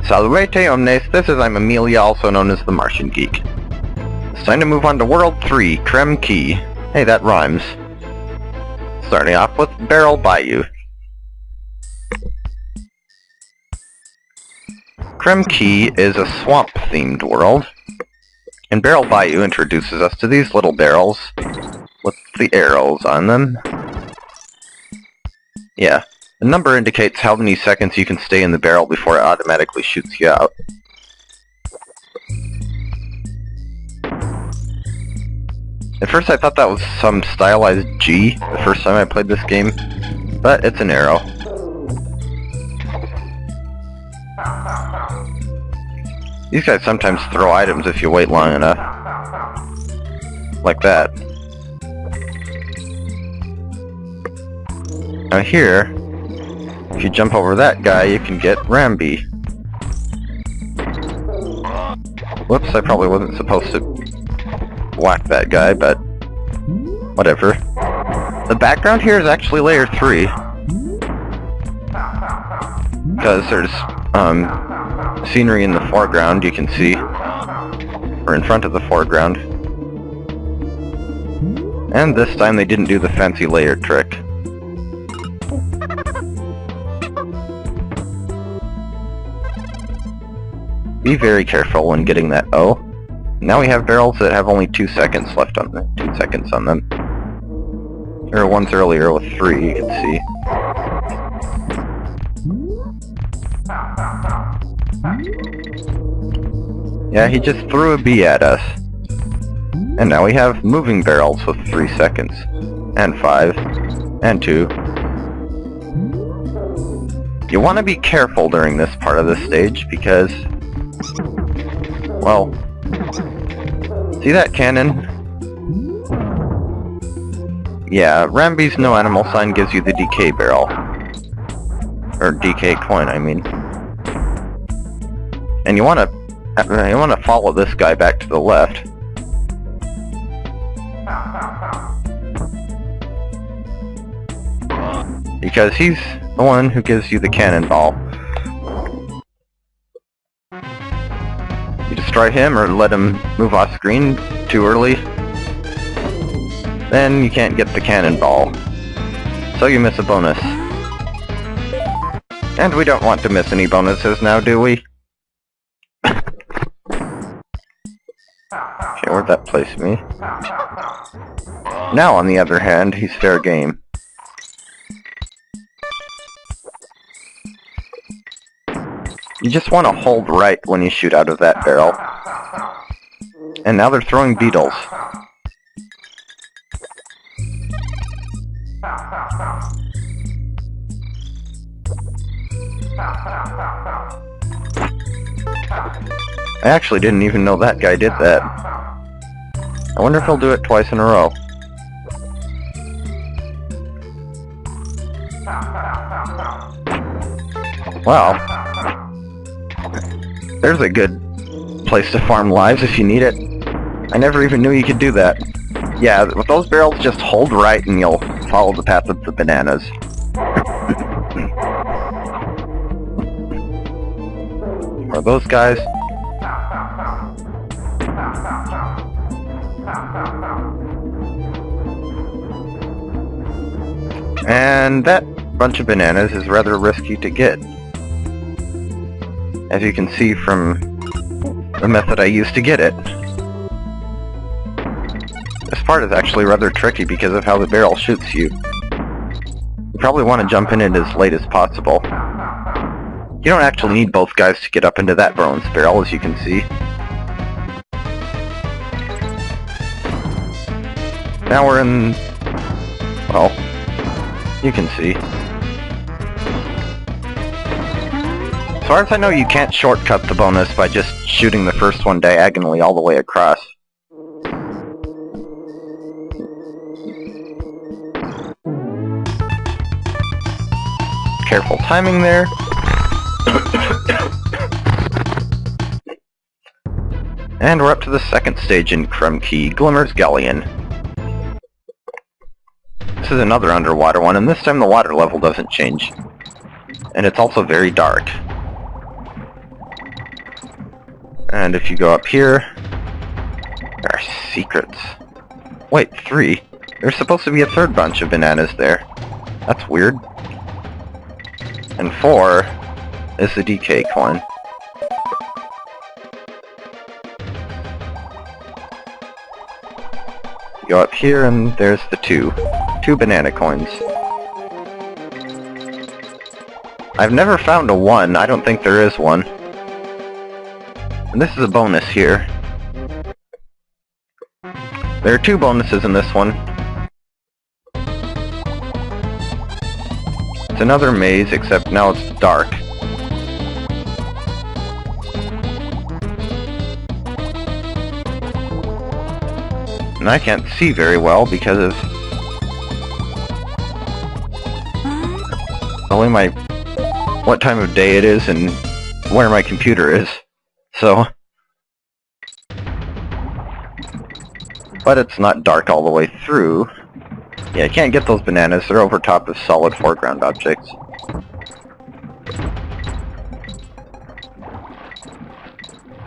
Salvete omnes, this is I'm Amelia, also known as TheMartianGeek. It's time to move on to World 3, Krem Quay. Hey, that rhymes. Starting off with Barrel Bayou. Krem Quay is a swamp-themed world, and Barrel Bayou introduces us to these little barrels with the arrows on them. Yeah, the number indicates how many seconds you can stay in the barrel before it automatically shoots you out. At first I thought that was some stylized G the first time I played this game, but it's an arrow. These guys sometimes throw items if you wait long enough. Like that. Now here, if you jump over that guy, you can get Ramby. Whoops, I probably wasn't supposed to whack that guy, but whatever. The background here is actually layer 3. Because there's scenery in the foreground you can see, or in front of the foreground. And this time they didn't do the fancy layer trick. Be very careful when getting that O. Now we have barrels that have only 2 seconds left on them. 2 seconds on them. There were ones earlier with 3, you can see. Yeah, he just threw a bee at us. And now we have moving barrels with 3 seconds. And 5. And 2. You want to be careful during this part of the stage because, well, see that cannon? Yeah, Ramby's no animal sign gives you the DK barrel. Or DK coin, I mean. And you want to follow this guy back to the left. Because he's the one who gives you the cannonball. You destroy him or let him move off screen too early, then you can't get the cannonball. So you miss a bonus. And we don't want to miss any bonuses now, do we? Okay, where'd that place me? Now, on the other hand, he's fair game. You just want to hold right when you shoot out of that barrel. And now they're throwing beetles. I actually didn't even know that guy did that. I wonder if he'll do it twice in a row. Wow. There's a good place to farm lives if you need it. I never even knew you could do that. Yeah, with those barrels, just hold right and you'll follow the path of the bananas. Are those guys? And that bunch of bananas is rather risky to get. As you can see from the method I used to get it. This part is actually rather tricky because of how the barrel shoots you. You probably want to jump in it as late as possible. You don't actually need both guys to get up into that bronze barrel, as you can see. Now we're in... well, you can see. As far as I know, you can't shortcut the bonus by just shooting the first one diagonally all the way across. Careful timing there. And we're up to the second stage in Krem Quay, Glimmer's Galleon. This is another underwater one, and this time the water level doesn't change. And it's also very dark. And if you go up here, there are secrets. Wait, 3? There's supposed to be a third bunch of bananas there. That's weird. And 4 is the DK coin. Go up here and there's the 2 banana coins. I've never found a 1. I don't think there is one. And this is a bonus here. There are 2 bonuses in this one. It's another maze, except now it's dark. And I can't see very well because of only what time of day it is and where my computer is. So, but it's not dark all the way through. Yeah, I can't get those bananas. They're over top of solid foreground objects.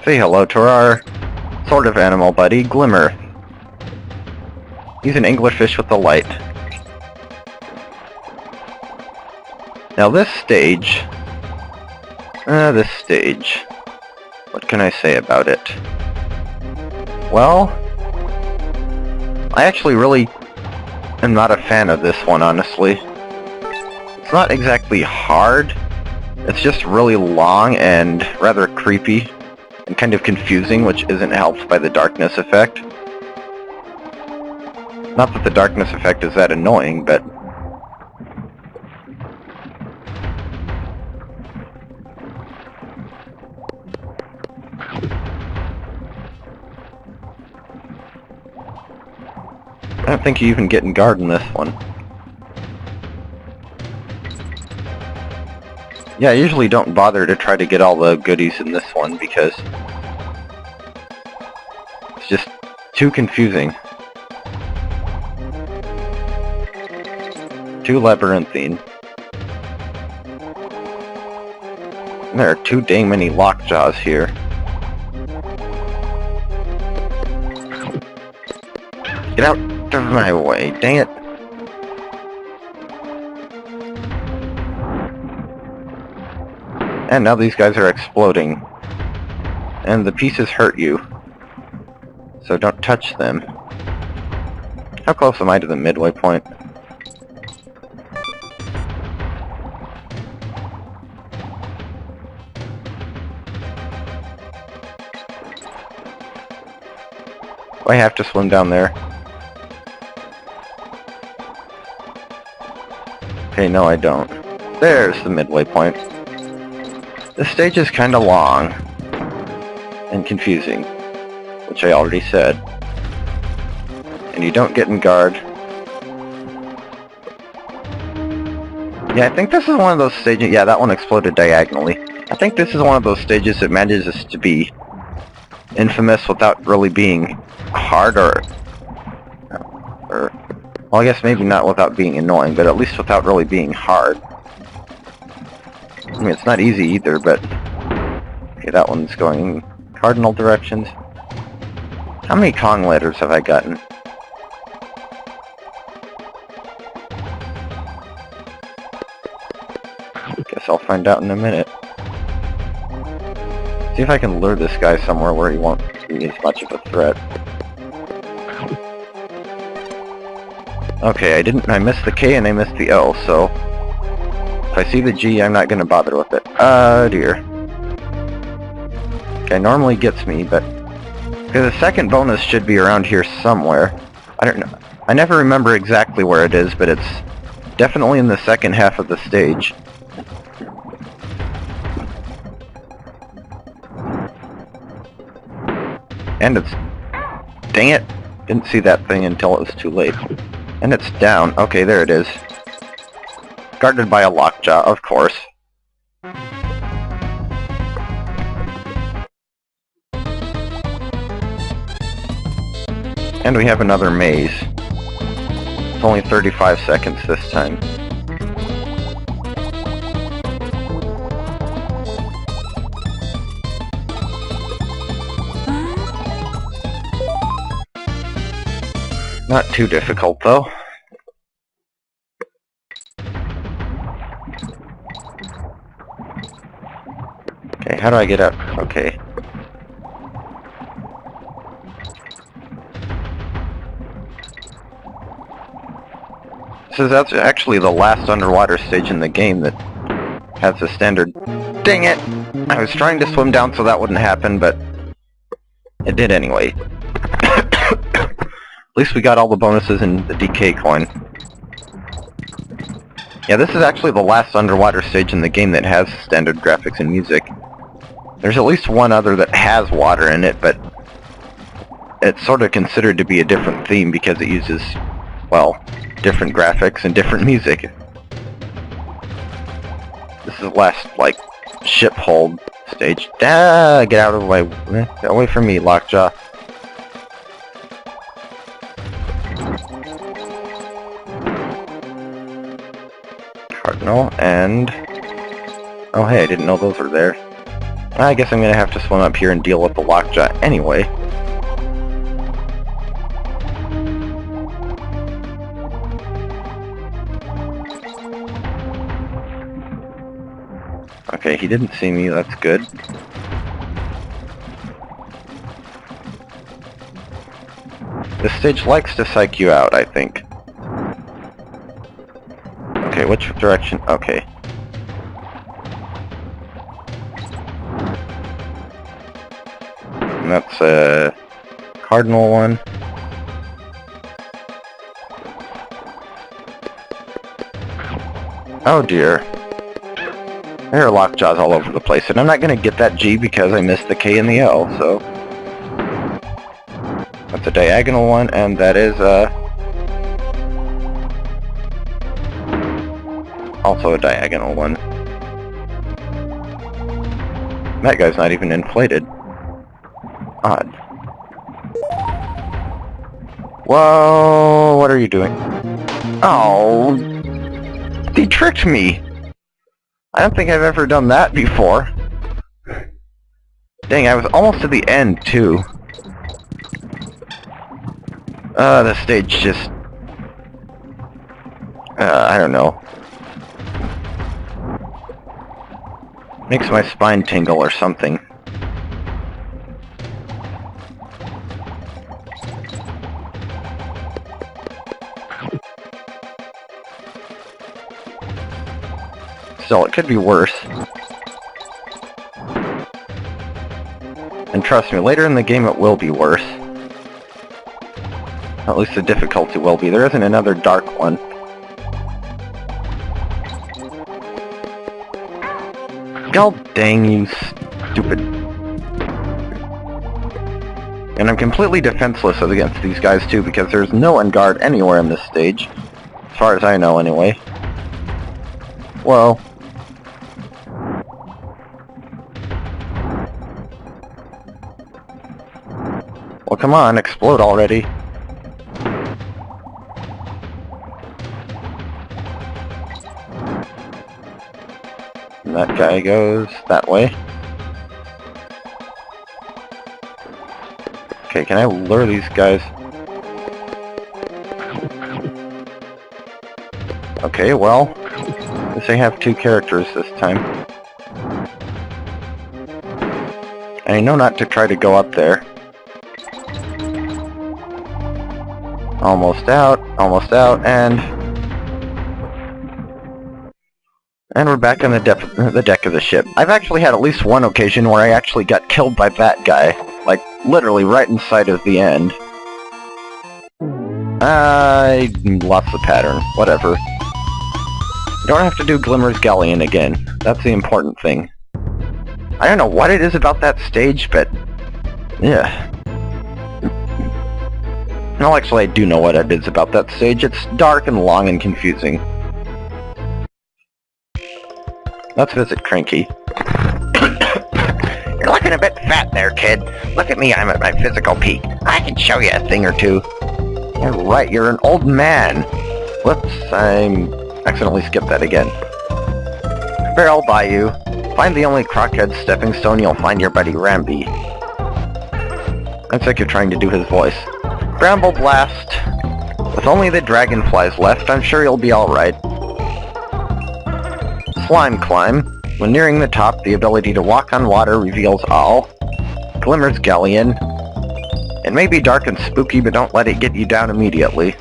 Say hello to our sort of animal buddy, Glimmer. He's an anglerfish with a light. Now this stage... what can I say about it? Well, I actually really am not a fan of this one, honestly. It's not exactly hard. It's just really long and rather creepy and kind of confusing, which isn't helped by the darkness effect. Not that the darkness effect is that annoying, but... I don't think you even get Enguarde in this one. Yeah, I usually don't bother to try to get all the goodies in this one because it's just too confusing. Too labyrinthine. And there are too dang many lockjaws here. Get out of my way, dang it. And now these guys are exploding. And the pieces hurt you. So don't touch them. How close am I to the Midway Point? Do I have to swim down there? Okay, no I don't. There's the Midway Point. This stage is kinda long and confusing, which I already said. And you don't get Enguarde. Yeah, I think this is one of those stages... Yeah, that one exploded diagonally. I think this is one of those stages that manages to be infamous without really being hard or well, I guess maybe not without being annoying, but at least without really being hard. I mean, it's not easy either, but... Okay, that one's going cardinal directions. How many Kong letters have I gotten? Guess I'll find out in a minute. See if I can lure this guy somewhere where he won't be as much of a threat. Okay, I missed the K and I missed the O, so... If I see the G, I'm not gonna bother with it. Dear. Okay, normally gets me, but... Because the second bonus should be around here somewhere. I don't know. I never remember exactly where it is, but it's definitely in the second half of the stage. And it's... Dang it! Didn't see that thing until it was too late. And it's down. Okay, there it is. Guarded by a lockjaw, of course. And we have another maze. It's only 35 seconds this time. Not too difficult, though. Okay, how do I get up? Okay. This is actually the last underwater stage in the game that has the standard... Dang it! I was trying to swim down so that wouldn't happen, but it did anyway. At least we got all the bonuses in the DK coin. Yeah, this is actually the last underwater stage in the game that has standard graphics and music. There's at least one other that has water in it, but it's sort of considered to be a different theme because it uses, well, different graphics and different music. This is the last, like, ship hold stage. Ah, get out of the way. Get away from me, Lockjaw. Cardinal, and... Oh, hey, I didn't know those were there. I guess I'm gonna have to swim up here and deal with the Lockjaw anyway. Okay, he didn't see me, that's good. This stage likes to psych you out, I think. Okay, which direction? Okay. And that's a cardinal one. Oh dear. There are lockjaws all over the place, and I'm not going to get that G because I missed the K and the L, so... That's a diagonal one, and that is also a diagonal one. That guy's not even inflated. Odd. Whoa, what are you doing? Oh, he tricked me! I don't think I've ever done that before. Dang, I was almost to the end, too. The stage just... I don't know. Makes my spine tingle or something. Still, it could be worse. And trust me, later in the game it will be worse. At least the difficulty will be. There isn't another dark one. God dang you, stupid. And I'm completely defenseless against these guys too, because there's no Enguarde anywhere in this stage. As far as I know, anyway. Whoa. Well, come on, explode already. And that guy goes that way. Okay, can I lure these guys? Okay, well, I guess I have two characters this time. I know not to try to go up there. Almost out, and we're back on the deck of the ship. I've actually had at least one occasion where I actually got killed by that guy. Like, literally right inside of the end. I lost the pattern. Whatever. You don't have to do Glimmer's Galleon again. That's the important thing. I don't know what it is about that stage, but... yeah. No, actually, I do know what it is about that stage. It's dark and long and confusing. Let's visit Cranky. You're looking a bit fat there, kid. Look at me, I'm at my physical peak. I can show you a thing or two. You're right, you're an old man. Whoops, I accidentally skipped that again. Barrel Bayou. Find the only crockhead stepping stone, you'll find your buddy Ramby. That's like you're trying to do his voice. Bramble Blast. With only the dragonflies left, I'm sure you'll be alright. Slime Climb. When nearing the top, the ability to walk on water reveals all. Glimmer's Galleon. It may be dark and spooky, but don't let it get you down immediately.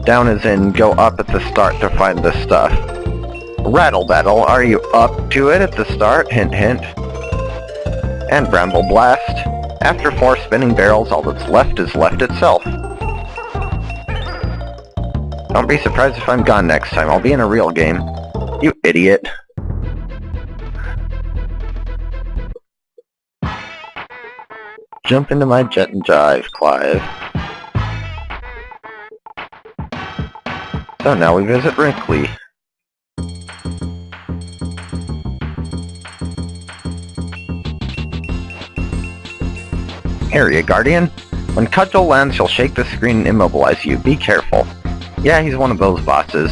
Down as in, go up at the start to find the stuff. Rattle Battle. Are you up to it at the start? Hint hint. And Bramble Blast. After 4 spinning barrels, all that's left is left itself. Don't be surprised if I'm gone next time. I'll be in a real game. You idiot. Jump into my jet and jive, Clive. So now we visit Brinkley. Area Guardian. When Cudgel lands, he'll shake the screen and immobilize you. Be careful. Yeah, he's one of those bosses.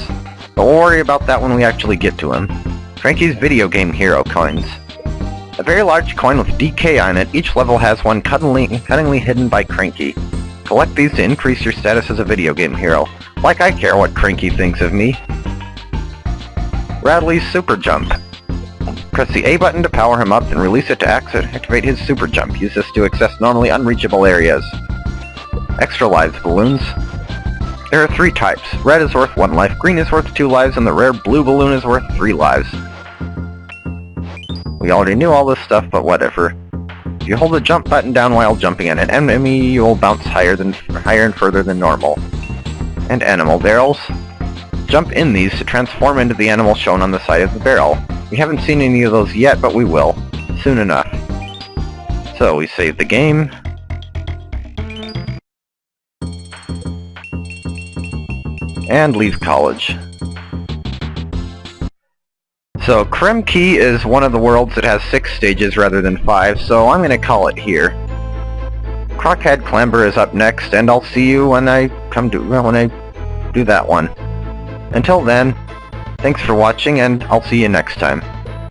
But we'll worry about that when we actually get to him. Frankie's video game hero coins. A very large coin with DK on it. Each level has one cunningly hidden by Frankie. Collect these to increase your status as a video game hero. Like I care what Frankie thinks of me. Radley's Super Jump. Press the A button to power him up, then release it to activate his Super Jump. Use this to access normally unreachable areas. Extra Lives Balloons. There are 3 types. Red is worth 1 life, green is worth 2 lives, and the rare blue balloon is worth 3 lives. We already knew all this stuff, but whatever. If you hold the jump button down while jumping at an enemy, you will bounce higher and further than normal. And animal barrels. Jump in these to transform into the animal shown on the side of the barrel. We haven't seen any of those yet, but we will. Soon enough. So we save the game. And leave college. So Krem Quay is one of the worlds that has 6 stages rather than 5, so I'm going to call it here. Crockhead Clamber is up next, and I'll see you when I do that one. Until then, thanks for watching, and I'll see you next time.